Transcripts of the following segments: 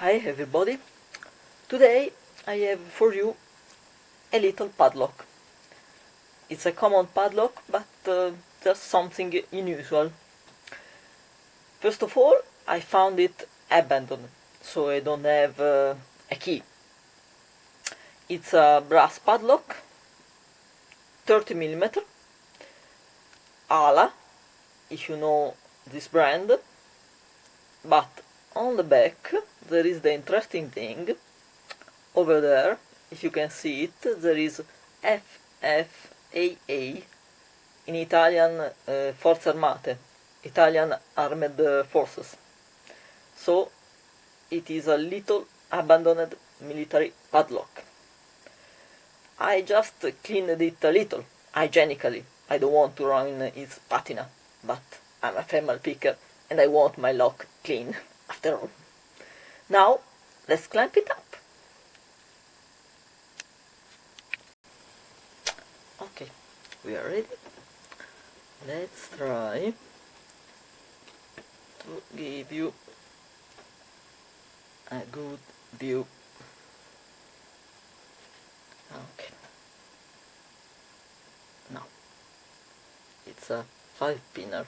Hi everybody, today I have for you a little padlock. It's a common padlock, but just something unusual. First of all, I found it abandoned, so I don't have a key. It's a brass padlock, 30mm, Ala, if you know this brand, but on the back there is the interesting thing. Over there, if you can see it, there is FFAA in Italian Forze Armate, Italian Armed Forces. So it is a little abandoned military padlock. I just cleaned it a little, hygienically. I don't want to ruin its patina, but I'm a thermal picker and I want my lock clean, after all. Now, let's clamp it up. Okay, we are ready. Let's try to give you a good view. Okay. Now, it's a 5-pinner.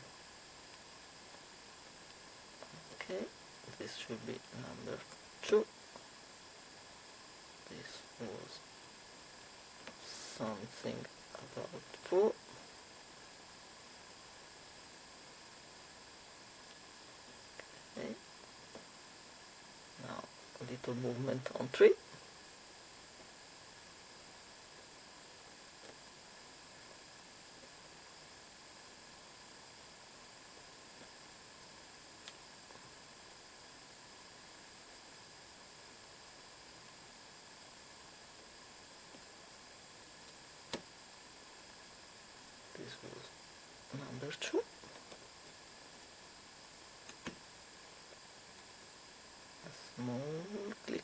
Okay, this should be number 2. This was something about 4. Okay. Now a little movement on 3. This was number 2. A small click.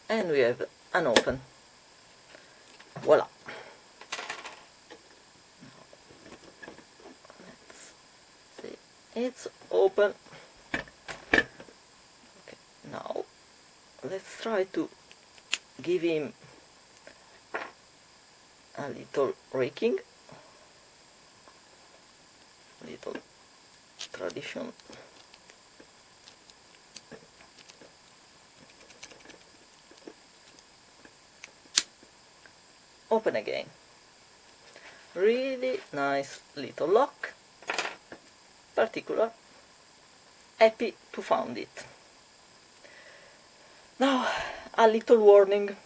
And we have an open. Voila. Let's see. It's open. Okay, now let's try to give him a little raking, little tradition. Open again. Really nice little lock. Particular. Happy to found it. Now a little warning.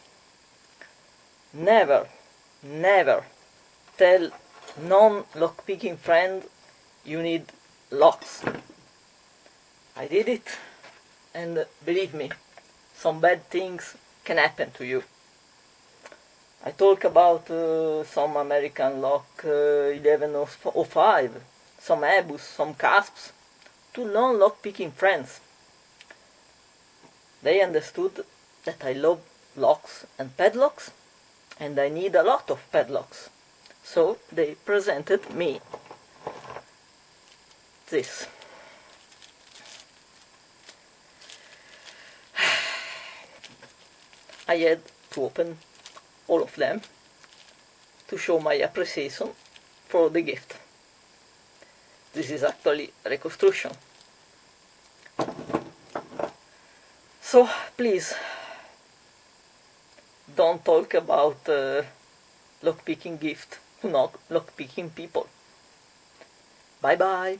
Never tell non-lockpicking friend you need locks. I did it, and believe me, some bad things can happen to you. I talk about some American lock 1105, some Abus, some Casps, to non-lockpicking friends. They understood that I love locks and padlocks, and I need a lot of padlocks. So they presented me this. I had to open all of them to show my appreciation for the gift. This is actually reconstruction. So please don't talk about lockpicking gift to lockpicking people. Bye bye.